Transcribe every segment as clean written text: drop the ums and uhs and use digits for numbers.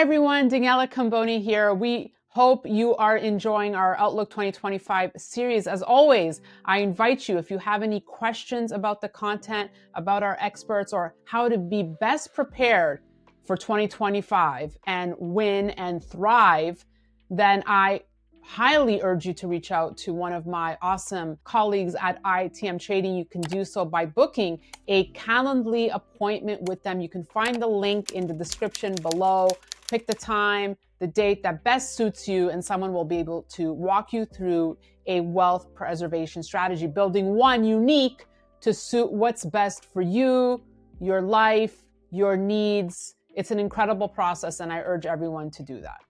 everyone, Daniela Cambone here. We hope you are enjoying our Outlook 2025 series. As always, I invite you, if you have any questions about the content, about our experts, or how to be best prepared for 2025 and win and thrive, then I highly urge you to reach out to one of my awesome colleagues at ITM Trading. You can do so by booking a Calendly appointment with them. You can find the link in the description below. Pick the time, the date that best suits you, and someone will be able to walk you through a wealth preservation strategy, building one unique to suit what's best for you, your life, your needs. It's an incredible process, and I urge everyone to do that.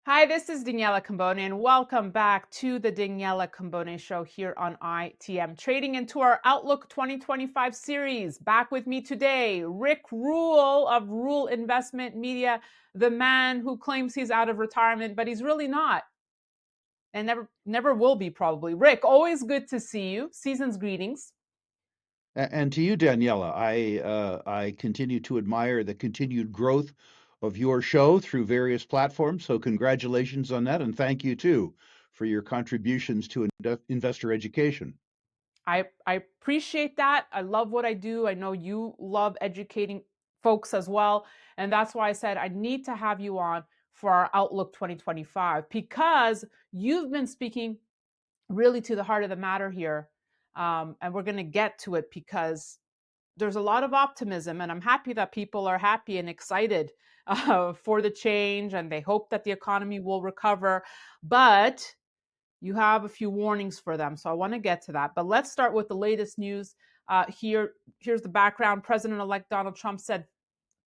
Hi, this is Daniela Cambone, and welcome back to the Daniela Cambone Show here on ITM Trading and to our Outlook 2025 series. Back with me today, Rick Rule of Rule Investment Media, the man who claims he's out of retirement, but he's really not, and never will be probably. Rick, always good to see you. Season's greetings. And to you, Daniela, I continue to admire the continued growth of your show through various platforms. So congratulations on that, and thank you too for your contributions to investor education. I appreciate that. I love what I do. I know you love educating folks as well. And that's why I said I need to have you on for our Outlook 2025 because you've been speaking really to the heart of the matter here. And we're going to get to it because there's a lot of optimism, and I'm happy that people are happy and excited for the change, and they hope that the economy will recover. But you have a few warnings for them. So I want to get to that. But let's start with the latest news. Here's the background. President-elect Donald Trump said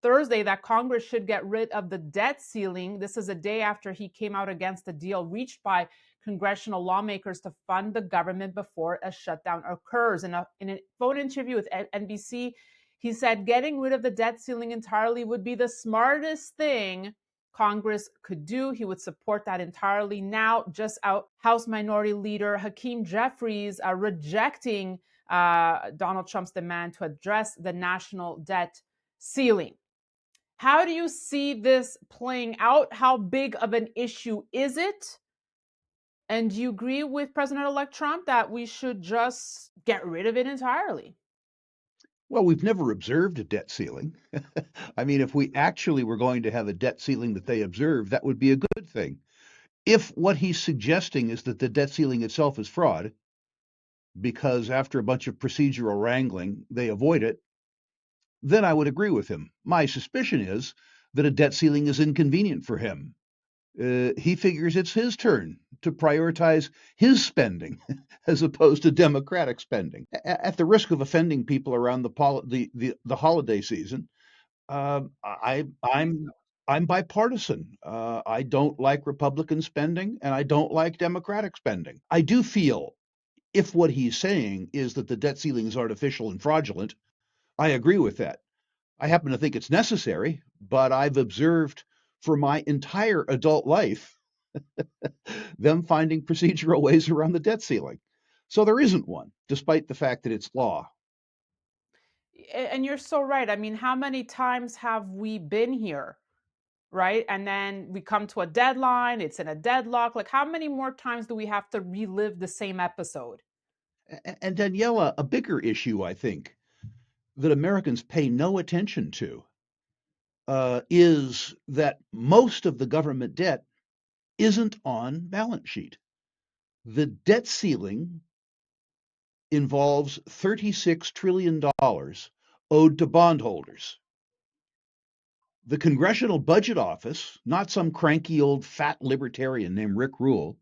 Thursday that Congress should get rid of the debt ceiling. This is a day after he came out against the deal reached by congressional lawmakers to fund the government before a shutdown occurs. In a phone interview with NBC, he said getting rid of the debt ceiling entirely would be the smartest thing Congress could do. He would support that entirely. Now, just out, House Minority Leader Hakeem Jeffries rejecting Donald Trump's demand to address the national debt ceiling. How do you see this playing out? How big of an issue is it? And do you agree with President-elect Trump that we should just get rid of it entirely? Well, we've never observed a debt ceiling. I mean, if we actually were going to have a debt ceiling that they observe, that would be a good thing. If what he's suggesting is that the debt ceiling itself is fraud, because after a bunch of procedural wrangling, they avoid it, then I would agree with him. My suspicion is that a debt ceiling is inconvenient for him. He figures it's his turn to prioritize his spending as opposed to democratic spending. At the risk of offending people around the holiday season, I'm bipartisan. I don't like Republican spending, and I don't like Democratic spending. I do feel if what he's saying is that the debt ceiling is artificial and fraudulent, I agree with that. I happen to think it's necessary, but I've observed for my entire adult life them finding procedural ways around the debt ceiling. So there isn't one, despite the fact that it's law. And you're so right. I mean, how many times have we been here, right? And then we come to a deadline, it's in a deadlock. Like, how many more times do we have to relive the same episode? And Daniela, a bigger issue, I think, that Americans pay no attention to is that most of the government debt isn't on balance sheet. The debt ceiling involves $36 trillion owed to bondholders. The Congressional Budget Office, not some cranky old fat libertarian named Rick Rule,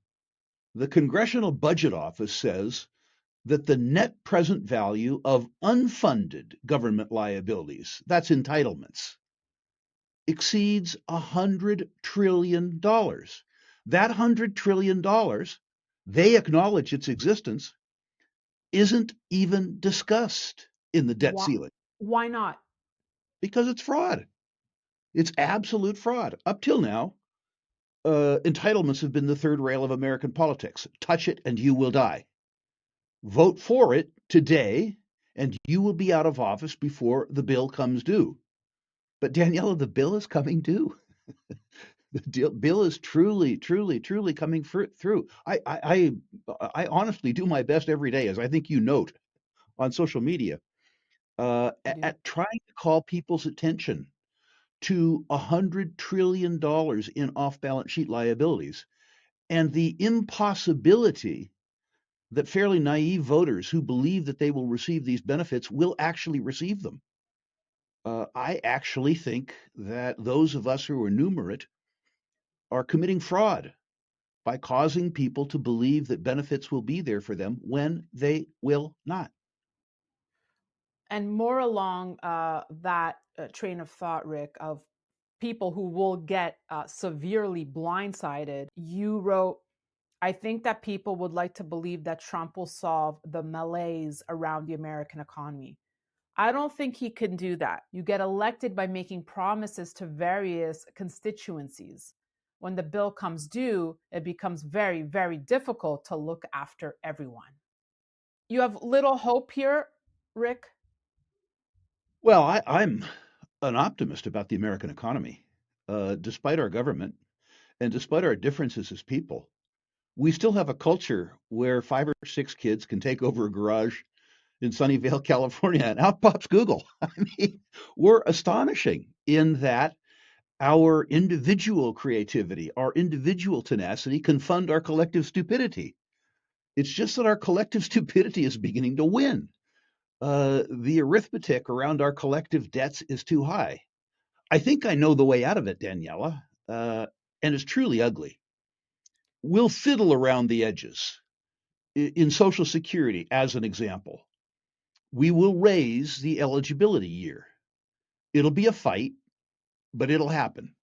the Congressional Budget Office says that the net present value of unfunded government liabilities, that's entitlements, exceeds $100 trillion. That $100 trillion, they acknowledge its existence, isn't even discussed in the debt Why, ceiling why not? because it's fraud. It's absolute fraud. Up till now, Entitlements have been the third rail of American politics. Touch it and you will die. Vote for it today, and you will be out of office before the bill comes due. But Daniela, the bill is coming due. Bill is truly, truly, truly coming through. I honestly do my best every day, as I think you note on social media, I do. at trying to call people's attention to $100 trillion in off-balance sheet liabilities and the impossibility that fairly naive voters who believe that they will receive these benefits will actually receive them. I actually think that those of us who are numerate are committing fraud by causing people to believe that benefits will be there for them when they will not. And more along that train of thought, Rick, of people who will get severely blindsided, you wrote, I think that people would like to believe that Trump will solve the malaise around the American economy. I don't think he can do that. You get elected by making promises to various constituencies. When the bill comes due, it becomes very, very difficult to look after everyone. You have little hope here, Rick? Well, I'm an optimist about the American economy. Despite our government and despite our differences as people, we still have a culture where 5 or 6 kids can take over a garage in Sunnyvale, California, and out pops Google. I mean, we're astonishing in that our individual creativity, our individual tenacity can fund our collective stupidity. It's just that our collective stupidity is beginning to win. The arithmetic around our collective debts is too high. I think I know the way out of it, Daniela, and it's truly ugly. We'll fiddle around the edges. In Social Security, as an example, we will raise the eligibility year. It'll be a fight, but it'll happen.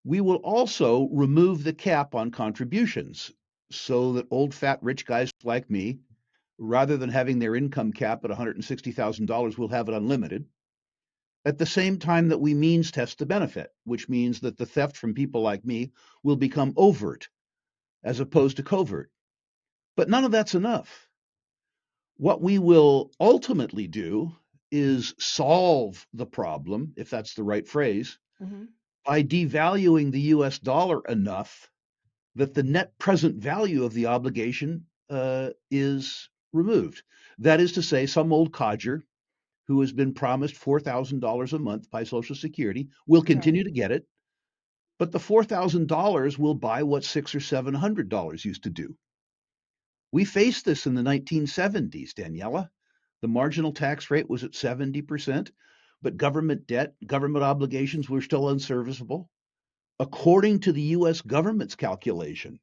We will also remove the cap on contributions so that old, fat, rich guys like me, rather than having their income cap at $160,000, will have it unlimited. At the same time that we means test the benefit, which means that the theft from people like me will become overt as opposed to covert. But none of that's enough. What we will ultimately do is solve the problem, if that's the right phrase, Mm-hmm. by devaluing the US dollar enough that the net present value of the obligation is removed. That is to say, some old codger who has been promised $4,000 a month by Social Security will Right. continue to get it, but the $4,000 will buy what $600 or $700 used to do. We faced this in the 1970s, Daniela. The marginal tax rate was at 70%, but government debt, government obligations were still unserviceable. According to the US government's calculation,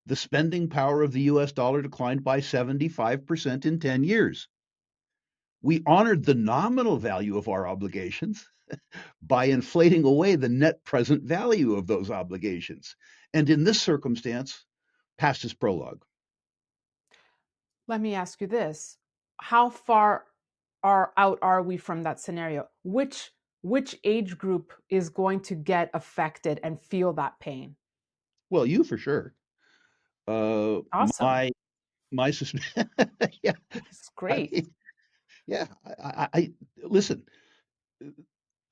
the spending power of the US dollar declined by 75% in 10 years. We honored the nominal value of our obligations by inflating away the net present value of those obligations. And in this circumstance, past is prologue. Let me ask you this. How far out are we from that scenario? Which age group is going to get affected and feel that pain? Well, you for sure. Uh, Awesome. my suspicion. Yeah, That's I great. mean, yeah. I listen.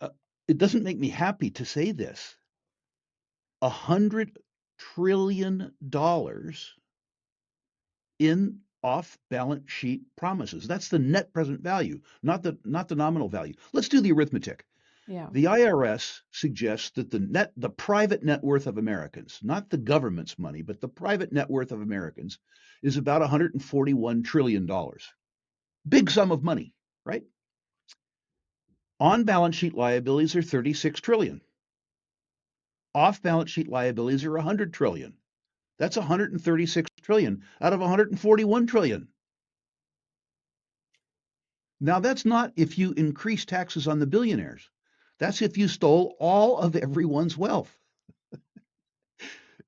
Uh, it doesn't make me happy to say this. $100 trillion in off-balance sheet promises. That's the net present value, not the nominal value. Let's do the arithmetic. Yeah. The IRS suggests that the private net worth of Americans, not the government's money, but the private net worth of Americans, is about $141 trillion. Big sum of money, right? On balance sheet liabilities are 36 trillion. Off balance sheet liabilities are 100 trillion. That's 136 trillion out of 141 trillion. Now that's not if you increase taxes on the billionaires. That's if you stole all of everyone's wealth.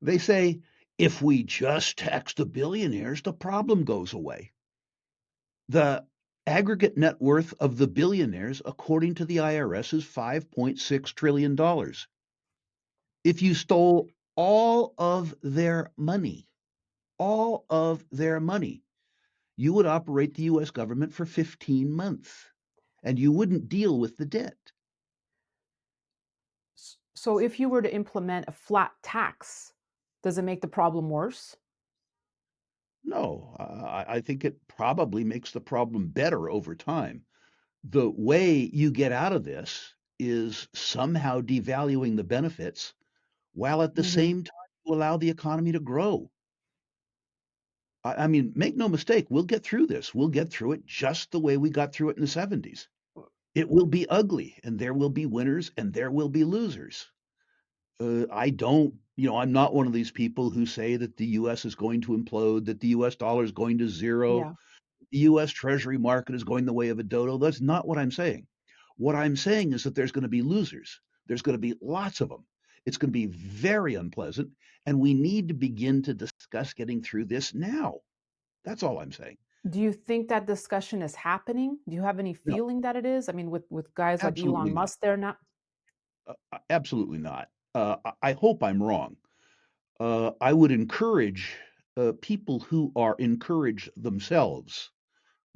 They say if we just tax the billionaires, the problem goes away. The aggregate net worth of the billionaires, according to the IRS, is $5.6 trillion. If you stole all of their money, all of their money. You would operate the US government for 15 months and you wouldn't deal with the debt. So if you were to implement a flat tax, does it make the problem worse? No, I think it probably makes the problem better over time. The way you get out of this is somehow devaluing the benefits while at the Hmm. same time you allow the economy to grow. I mean, make no mistake, we'll get through this. We'll get through it just the way we got through it in the 70s. It will be ugly, and there will be winners and there will be losers. I don't, I'm not one of these people who say that the US is going to implode, that the US dollar is going to zero, Yeah. the US Treasury market is going the way of a dodo. That's not what I'm saying. What I'm saying is that there's going to be losers. There's going to be lots of them. It's going to be very unpleasant, and we need to begin to discuss getting through this now. That's all I'm saying. Do you think that discussion is happening? Do you have any No, feeling that it is? I mean, with guys like absolutely Elon not. Musk there now? Absolutely not. I hope I'm wrong. I would encourage people who are encouraged themselves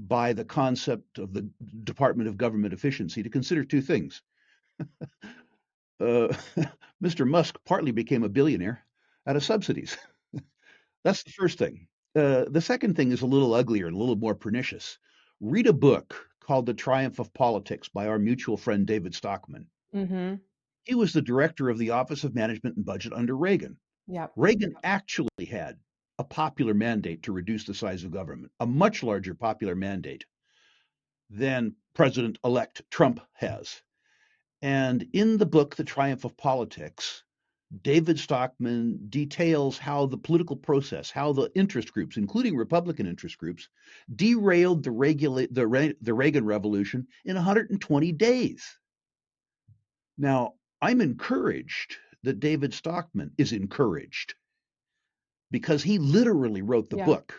by the concept of the Department of Government Efficiency to consider two things. Uh, Mr. Musk partly became a billionaire out of subsidies. That's the first thing. The second thing is a little uglier and a little more pernicious. Read a book called The Triumph of Politics by our mutual friend David Stockman. Hmm. He was the director of the Office of Management and Budget under Reagan. Yep. Reagan actually had a popular mandate to reduce the size of government, a much larger popular mandate than President elect Trump has. And in the book, The Triumph of Politics, David Stockman details how the political process, how the interest groups, including Republican interest groups, derailed the Reagan Revolution in 120 days. Now, I'm encouraged that David Stockman is encouraged because he literally wrote the Yeah. book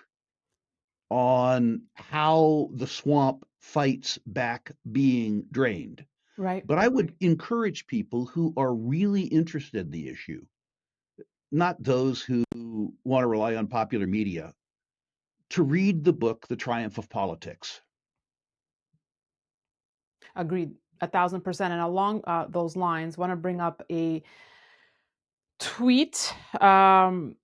on how the swamp fights back being drained. Right. But I would encourage people who are really interested in the issue, not those who want to rely on popular media, to read the book, The Triumph of Politics. Agreed. 1,000%. And along those lines, want to bring up a tweet from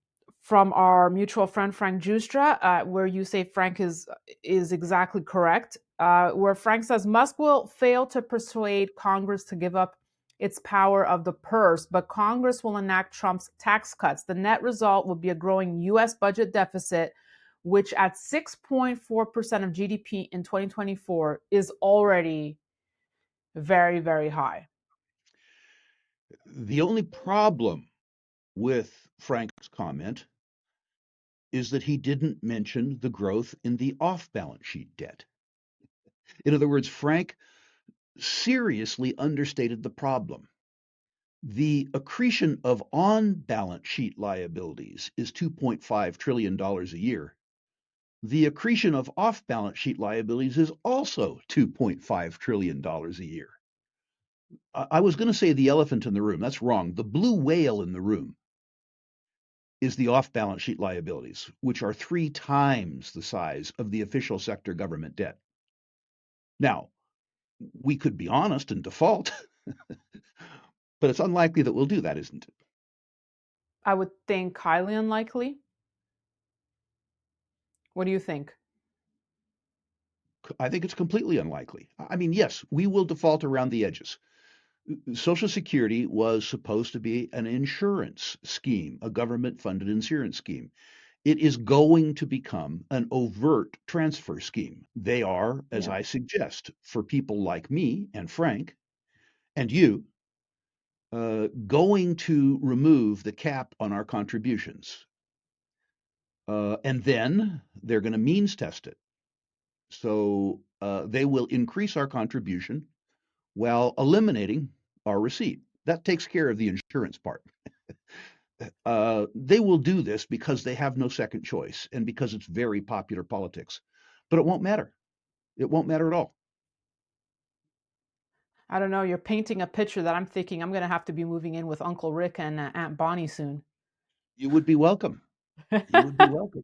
our mutual friend Frank Justra, where you say Frank is exactly correct. Where Frank says Musk will fail to persuade Congress to give up its power of the purse, but Congress will enact Trump's tax cuts. The net result will be a growing U.S. budget deficit, which at 6.4% of GDP in 2024 is already very, very high. The only problem with Frank's comment is that he didn't mention the growth in the off balance sheet debt. In other words, Frank seriously understated the problem. The accretion of on balance sheet liabilities is $2.5 trillion a year. The accretion of off balance sheet liabilities is also $2.5 trillion a year. I was going to say the elephant in the room. That's wrong. The blue whale in the room is the off balance sheet liabilities, which are 3 times the size of the official sector government debt. Now, we could be honest and default, but it's unlikely that we'll do that, isn't it? I would think highly unlikely. What do you think? I think it's completely unlikely. I mean, yes, we will default around the edges. Social Security was supposed to be an insurance scheme, a government funded insurance scheme. It is going to become an overt transfer scheme. They are, as Yeah. I suggest, for people like me and Frank and you, going to remove the cap on our contributions. And then they're going to means test it. So they will increase our contribution while eliminating our receipt. That takes care of the insurance part. They will do this because they have no second choice and because it's very popular politics. But it won't matter. It won't matter at all. I don't know. You're painting a picture that I'm thinking I'm going to have to be moving in with Uncle Rick and Aunt Bonnie soon. You would be welcome. You would be welcome.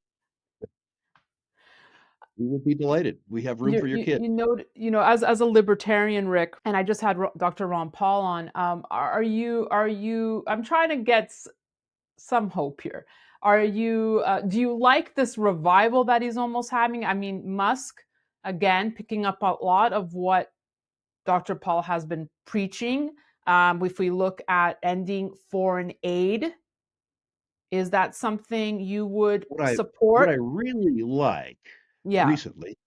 We would be delighted. We have room for your kid. As a libertarian, Rick, and I just had Dr. Ron Paul on. I'm trying to get some hope here. Do you like this revival that he's almost having? I mean, Musk, again, picking up a lot of what Dr. Paul has been preaching. If we look at ending foreign aid, is that something you would What I support? really like Yeah. recently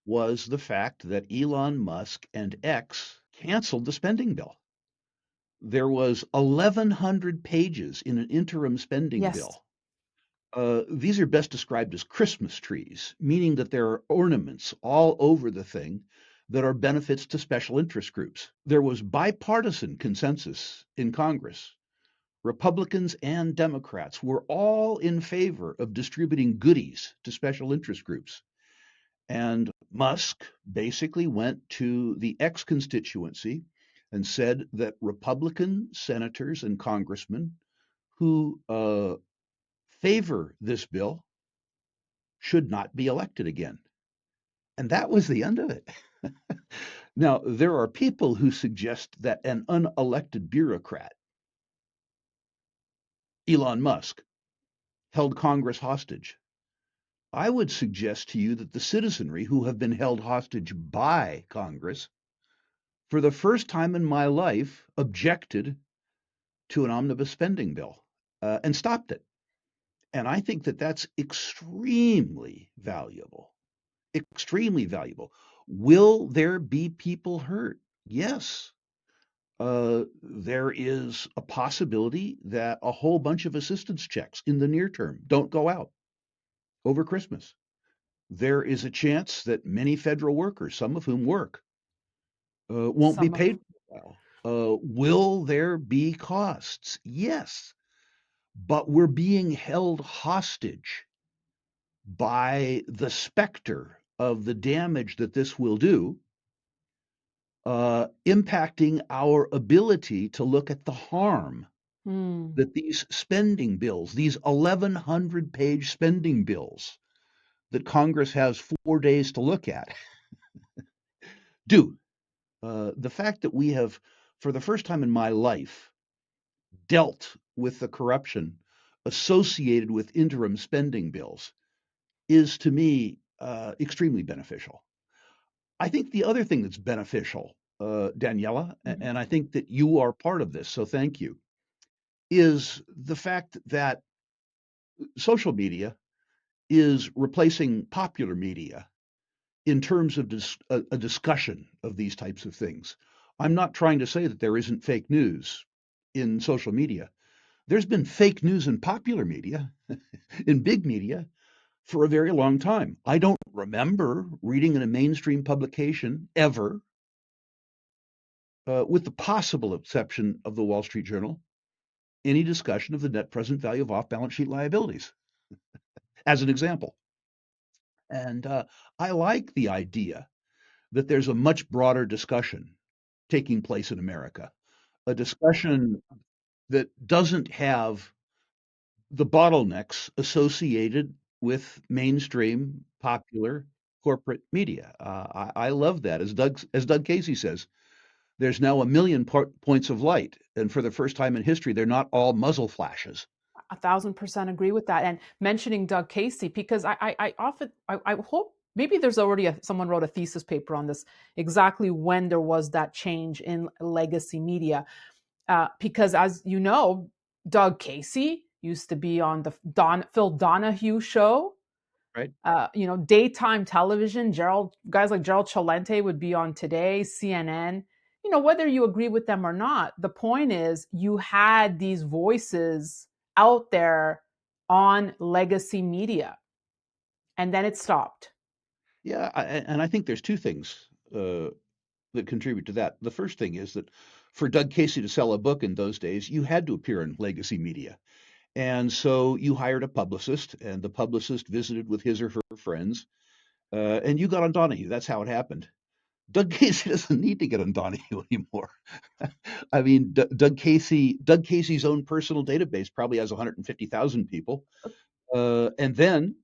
was the fact that Elon Musk and X canceled the spending bill. There was 1,100 pages in an interim spending Yes. bill. These are best described as Christmas trees, meaning that there are ornaments all over the thing that are benefits to special interest groups. There was bipartisan consensus in Congress. Republicans and Democrats were all in favor of distributing goodies to special interest groups. And Musk basically went to the X constituency and said that Republican senators and congressmen who favor this bill should not be elected again. And that was the end of it. Now, there are people who suggest that an unelected bureaucrat, Elon Musk, held Congress hostage. I would suggest to you that the citizenry who have been held hostage by Congress, for the first time in my life, objected to an omnibus spending bill and stopped it. And I think that that's extremely valuable. Extremely valuable. Will there be people hurt? Yes. There is a possibility that a whole bunch of assistance checks in the near term don't go out over Christmas. There is a chance that many federal workers, some of whom work, won't be Some of paid for a while. Will there be costs? Yes, but we're being held hostage by the specter of the damage that this will do, impacting our ability to look at the harm Hmm, that these spending bills, these 1,100 page spending bills that Congress has 4 days to look at, do. The fact that we have, for the first time in my life, dealt with the corruption associated with interim spending bills is to me extremely beneficial. I think the other thing that's beneficial, Daniela, mhm. and I think that you are part of this, so thank you, is the fact that social media is replacing popular media in terms of a discussion of these types of things. I'm not trying to say that there isn't fake news in social media. There's been fake news in popular media, in big media, for a very long time. I don't remember reading in a mainstream publication ever, with the possible exception of the Wall Street Journal, any discussion of the net present value of off balance sheet liabilities, as an example. And I like the idea that there's a much broader discussion taking place in America, a discussion that doesn't have the bottlenecks associated with mainstream popular corporate media. I love that. As Doug Casey says, there's now a million points of light, and for the first time in history, they're not all muzzle flashes. 1,000% agree with that. And mentioning Doug Casey, because I often, I hope maybe there's already someone wrote a thesis paper on this, exactly when there was that change in legacy media. Because as you know, Doug Casey used to be on the Phil Donahue show. Right? Daytime television. Gerald Guys like Gerald Chalente would be on Today, CNN. Whether you agree with them or not, the point is you had these voices out there on legacy media, and then it stopped. Yeah, and I think there's two things that contribute to that. The first thing is that for Doug Casey to sell a book in those days, you had to appear in legacy media. And so you hired a publicist, and the publicist visited with his or her friends, and you got on Donahue. That's how it happened. Doug Casey doesn't need to get on Donahue anymore. I mean, Doug Casey's own personal database probably has 150,000 people, and then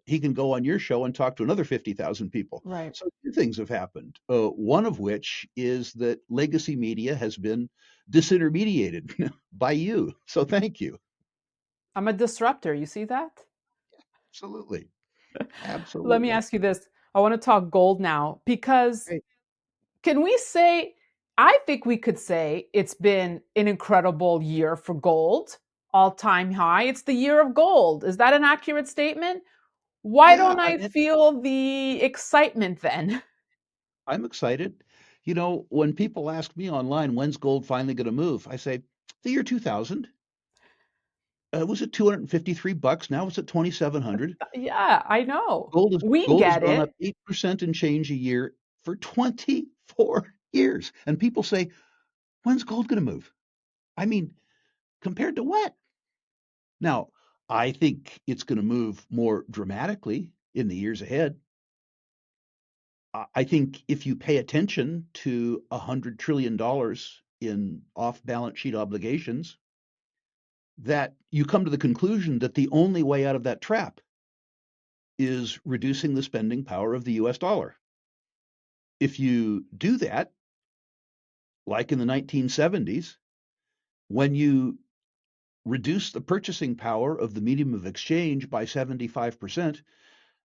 he can go on your show and talk to another 50,000 people. Right. So two things have happened. One of which is that legacy media has been disintermediated by you. So thank you. I'm a disruptor. You see that? Absolutely, Let me absolutely. ask you this. I want to talk gold now because Right. can we say, I think we could say it's been an incredible year for gold, all time high. It's the year of gold. Is that an accurate statement? Why Yeah, don't I feel the excitement then? I'm excited. You know, when people ask me online, when's gold finally going to move? I say, the year 2000. It was at 253 bucks. Now it's at 2,700. Yeah, I know. Gold has We gold has get gone it. up 8% and change a year for 24 years. And people say, when's gold going to move? I mean, compared to what? Now, I think it's going to move more dramatically in the years ahead. I think if you pay attention to $100 trillion in off balance sheet obligations, that you come to the conclusion that the only way out of that trap is reducing the spending power of the US dollar. If you do that, like in the 1970s, when you reduce the purchasing power of the medium of exchange by 75%,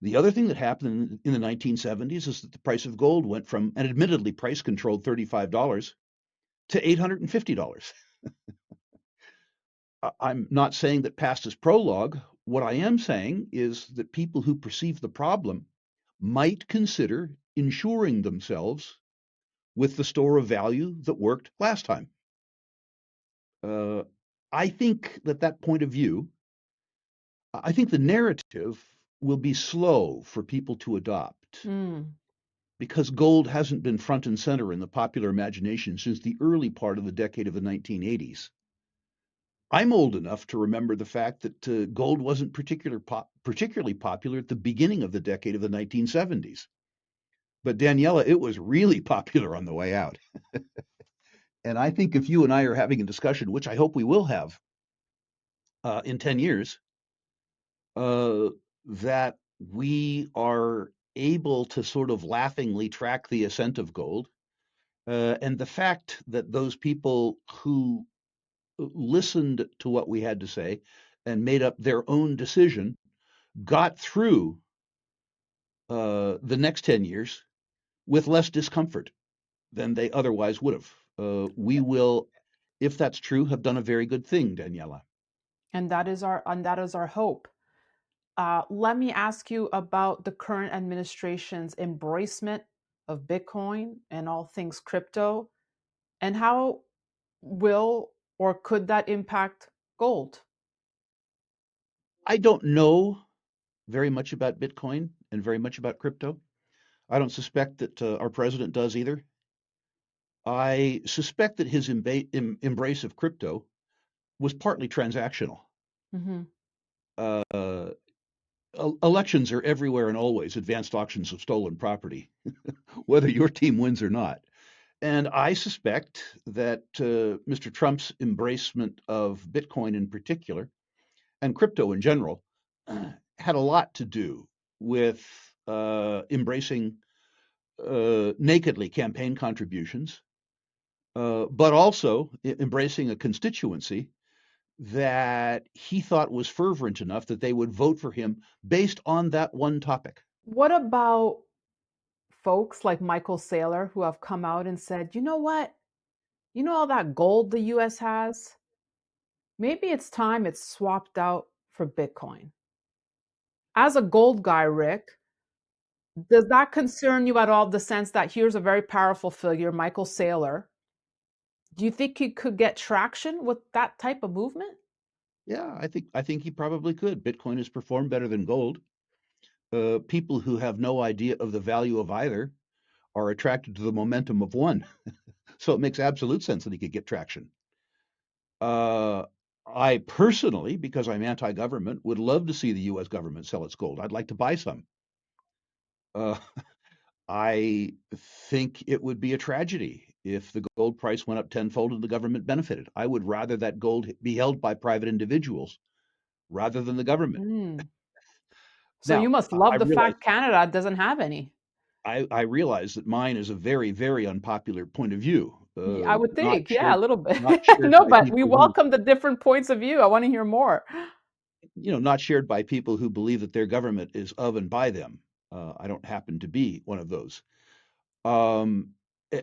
the other thing that happened in the 1970s is that the price of gold went from an admittedly price controlled $35 to $850. I'm not saying that past is prologue. What I am saying is that people who perceive the problem might consider insuring themselves with the store of value that worked last time. Uh, I think that point of view, I think the narrative will be slow for people to adopt Mm. because gold hasn't been front and center in the popular imagination since the early part of the decade of the 1980s. I'm old enough to remember the fact that gold wasn't particularly popular at the beginning of the decade of the 1970s. But Daniela, it was really popular on the way out. And I think if you and I are having a discussion, which I hope we will have in 10 years, uh, that we are able to sort of laughingly track the ascent of gold. And the fact that those people who listened to what we had to say and made up their own decision got through the next 10 years with less discomfort than they otherwise would have. We will, if that's true, have done a very good thing, Daniela. And that is our hope. Let me ask you about the current administration's embracement of Bitcoin and all things crypto, and how will or could that impact gold? I don't know very much about Bitcoin and very much about crypto. I don't suspect that our president does either. I suspect that his embrace of crypto was partly transactional. Hmm. Uh, Elections are everywhere and always advanced auctions of stolen property, whether your team wins or not. And I suspect that Mr. Trump's embracement of Bitcoin in particular and crypto in general had a lot to do with embracing nakedly campaign contributions, but also embracing a constituency that he thought was fervent enough that they would vote for him based on that one topic. What about folks like Michael Saylor who have come out and said, you know what? You know all that gold the US has? Maybe it's time it's swapped out for Bitcoin. As a gold guy, Rick, does that concern you at all? The sense that here's a very powerful figure, Michael Saylor. Do you think he could get traction with that type of movement? Yeah, I think he probably could. Bitcoin has performed better than gold. People who have no idea of the value of either are attracted to the momentum of one. So it makes absolute sense that he could get traction. Uh, I personally, because I'm anti-government, would love to see the U.S. government sell its gold. I'd like to buy some. Uh, I think it would be a tragedy if the gold price went up tenfold and the government benefited. I would rather that gold be held by private individuals rather than the government. Mm. So you Now, must I love the realize fact Canada doesn't have any. I realize that mine is a very, very unpopular point of view, I would think, yeah, a little bit. not shared No, by but we people who, welcome the different points of view. I want to hear more. not shared by people who believe that their government is of and by them. I don't happen to be one of those. Um,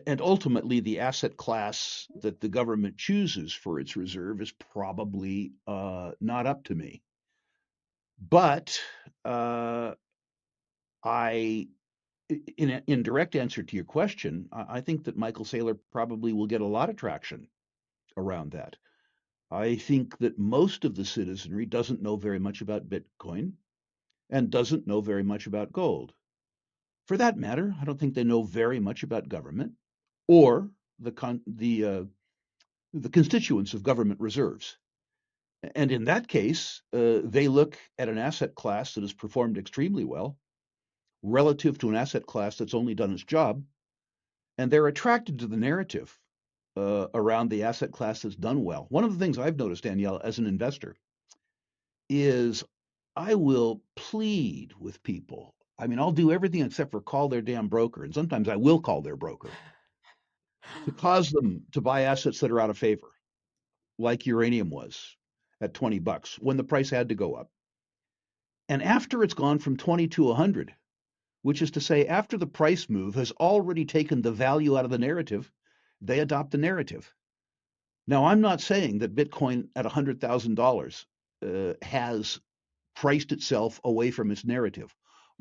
and ultimately, the asset class that the government chooses for its reserve is probably not up to me. But uh, I, in direct answer to your question, I think that Michael Saylor probably will get a lot of traction around that. I think that most of the citizenry doesn't know very much about Bitcoin and doesn't know very much about gold. For that matter, I don't think they know very much about government or the con- the constituents of government reserves. And in that case, they look at an asset class that has performed extremely well relative to an asset class that's only done its job, and they're attracted to the narrative around the asset class that's done well. One of the things I've noticed, Danielle, as an investor, is I will plead with people. I mean, I'll do everything except for call their damn broker, and sometimes I will call their broker to cause them to buy assets that are out of favor, like uranium was at $20 when the price had to go up. And after it's gone from 20 to 100, which is to say, after the price move has already taken the value out of the narrative, they adopt the narrative. Now, I'm not saying that Bitcoin at $100,000 has priced itself away from its narrative.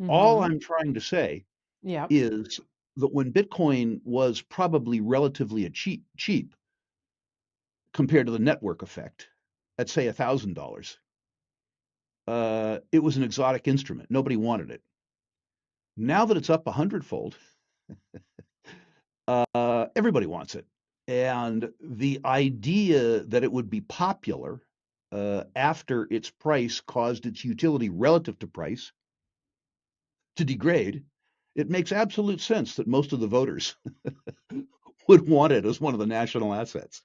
All Mm-hmm. I'm trying to say Yep. is that when Bitcoin was probably relatively cheap compared to the network effect, at say $1,000, it was an exotic instrument. Nobody wanted it. Now that it's up a hundredfold, everybody wants it. And the idea that it would be popular after its price caused its utility relative to price to degrade, it makes absolute sense that most of the voters would want it as one of the national assets.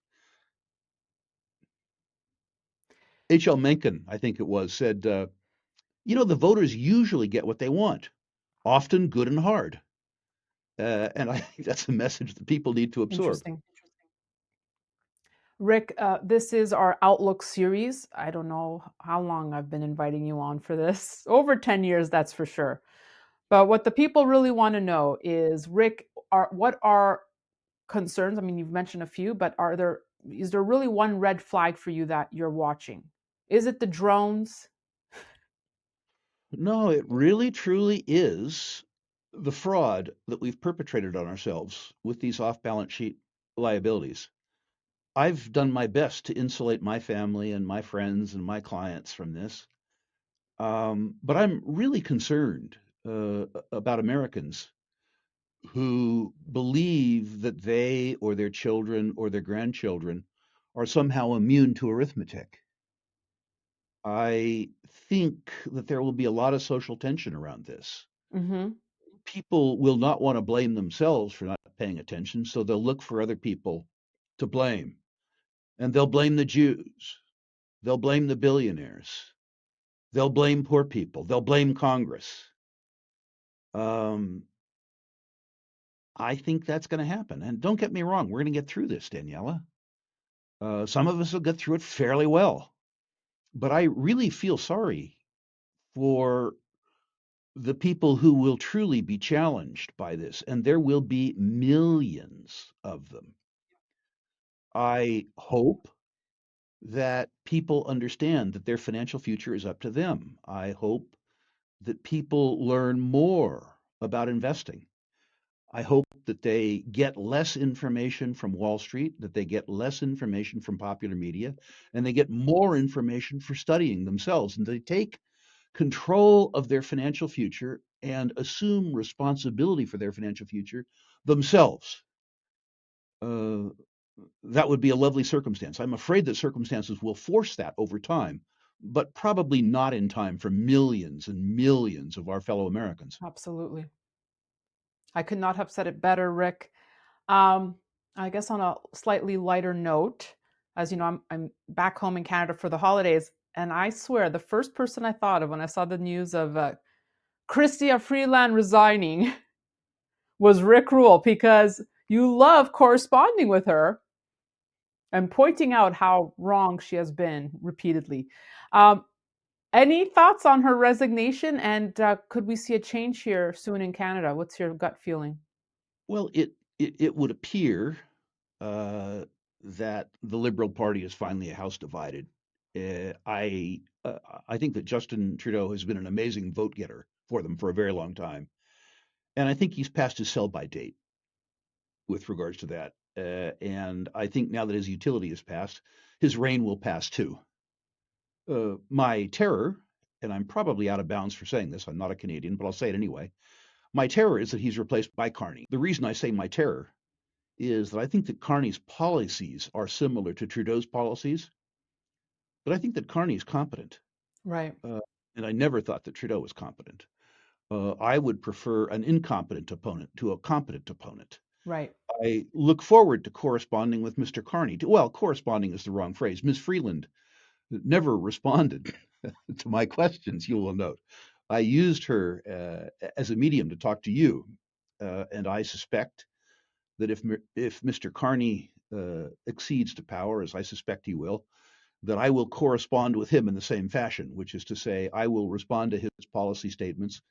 H.L. Mencken, I think it was, said, the voters usually get what they want, often good and hard. And I think that's a message that people need to absorb. Interesting. Rick, this is our Outlook series. I don't know how long I've been inviting you on for this. Over 10 years, that's for sure. But what the people really want to know is, Rick, what are concerns? I mean, you've mentioned a few, but is there really one red flag for you that you're watching? Is it the drones? No, it really truly is the fraud that we've perpetrated on ourselves with these off balance sheet liabilities. I've done my best to insulate my family and my friends and my clients from this. But I'm really concerned about Americans who believe that they or their children or their grandchildren are somehow immune to arithmetic. I think that there will be a lot of social tension around this. Mm-hmm. People will not want to blame themselves for not paying attention, so they'll look for other people to blame. And they'll blame the Jews, they'll blame the billionaires, they'll blame poor people, they'll blame Congress. Um, I think that's going to happen. And don't get me wrong, we're going to get through this, Daniela. Some of us will get through it fairly well. But I really feel sorry for the people who will truly be challenged by this, and there will be millions of them. I hope that people understand that their financial future is up to them. I hope that people learn more about investing. I hope that they get less information from Wall Street, that they get less information from popular media, and they get more information for studying themselves, and they take control of their financial future and assume responsibility for their financial future themselves. Uh, that would be a lovely circumstance. I'm afraid that circumstances will force that over time, but probably not in time for millions and millions of our fellow Americans. Absolutely. I could not have said it better, Rick. Um, I guess on a slightly lighter note, as you know, I'm back home in Canada for the holidays, and I swear the first person I thought of when I saw the news of Chrystia Freeland resigning was Rick Rule, because you love corresponding with her and pointing out how wrong she has been repeatedly. Um, any thoughts on her resignation, and could we see a change here soon in Canada? What's your gut feeling? Well, it would appear uh, that the Liberal Party is finally a house divided. I think that Justin Trudeau has been an amazing vote getter for them for a very long time, and I think he's passed his sell by date with regards to that. And I think now that his utility is passed, his reign will pass too. My terror, and I'm probably out of bounds for saying this, I'm not a Canadian, but I'll say it anyway. My terror is that he's replaced by Carney. The reason I say my terror is that I think that Carney's policies are similar to Trudeau's policies, but I think that Carney is competent. Right, Uh, and I never thought that Trudeau was competent. I would prefer an incompetent opponent to a competent opponent. right. I look forward to corresponding with Mr. Carney. Well, corresponding is the wrong phrase. Ms. Freeland never responded to my questions, you will note. I used her as a medium to talk to you, and I suspect that if Mr. Carney exceeds to power, as I suspect he will, that I will correspond with him in the same fashion, which is to say, I will respond to his policy statements,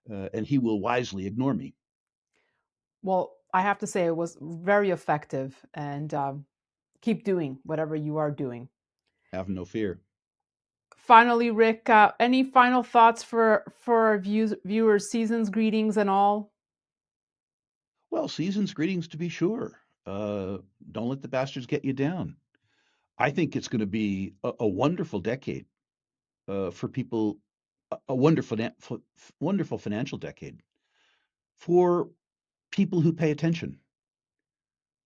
and he will wisely ignore me. Well, I have to say it was very effective, and keep doing whatever you are doing. Have no fear. Finally, Rick, any final thoughts for our viewers? Season's greetings and all. Well, season's greetings to be sure. Don't let the bastards get you down. I think it's going to be a wonderful decade for people, a wonderful financial decade for people who pay attention.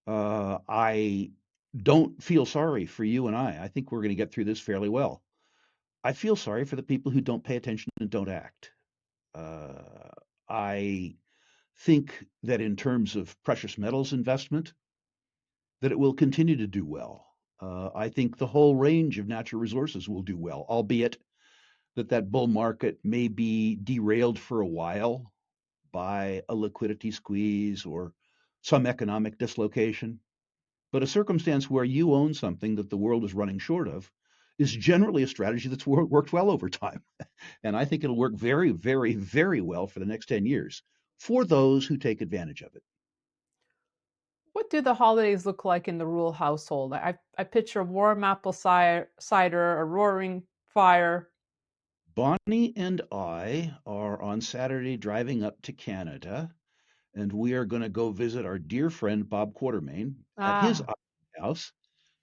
I don't feel sorry for you and I. I think we're going to get through this fairly well. I feel sorry for the people who don't pay attention and don't act. Uh, I think that in terms of precious metals investment, that it will continue to do well. I think the whole range of natural resources will do well, albeit that bull market may be derailed for a while by a liquidity squeeze or some economic dislocation. But a circumstance where you own something that the world is running short of is generally a strategy that's worked well over time. And I think it'll work very, very, very well for the next 10 years for those who take advantage of it. What do the holidays look like in the Rule household? I picture warm apple cider, a roaring fire. Bonnie and I are on Saturday driving up to Canada, and we are going to go visit our dear friend Bob Quartermain at his Ah, house.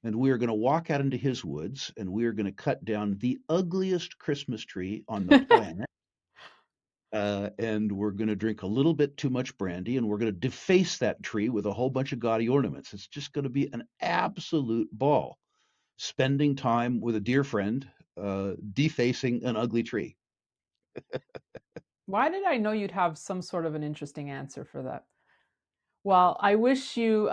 And we are going to walk out into his woods, and we are going to cut down the ugliest Christmas tree on the planet. And we're going to drink a little bit too much brandy, and we're going to deface that tree with a whole bunch of gaudy ornaments. It's just going to be an absolute ball spending time with a dear friend, defacing an ugly tree. why did I know you'd have some sort of an interesting answer for that? Well, I wish you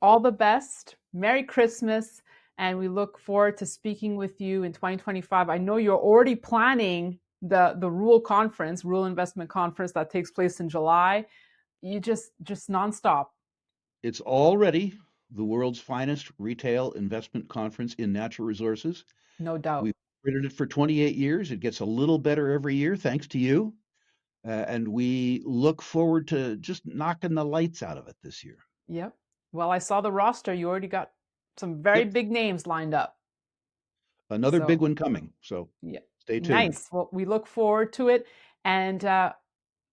all the best. Merry Christmas. And we look forward to speaking with you in 2025. I know you're already planning the Rule Conference, Rule Investment Conference that takes place in July. You just nonstop. It's already the world's finest retail investment conference in natural resources. No doubt. We've operated it for 28 years. It gets a little better every year, thanks to you. And we look forward to just knocking the lights out of it this year. Yep. Well, I saw the roster. You already got some very Yep, big names lined up. another big So, one coming. So yeah, stay tuned. nice. Well, we look forward to it. And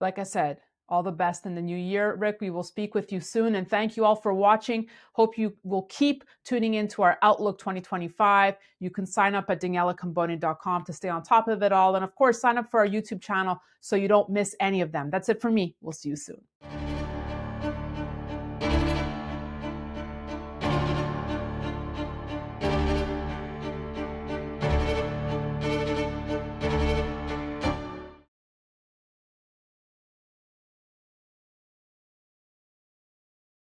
like I said, all the best in the new year. Rick, we will speak with you soon. And thank you all for watching. Hope you will keep tuning into our Outlook 2025. You can sign up at danielacambone.com to stay on top of it all. And of course, sign up for our YouTube channel so you don't miss any of them. That's it for me. We'll see you soon.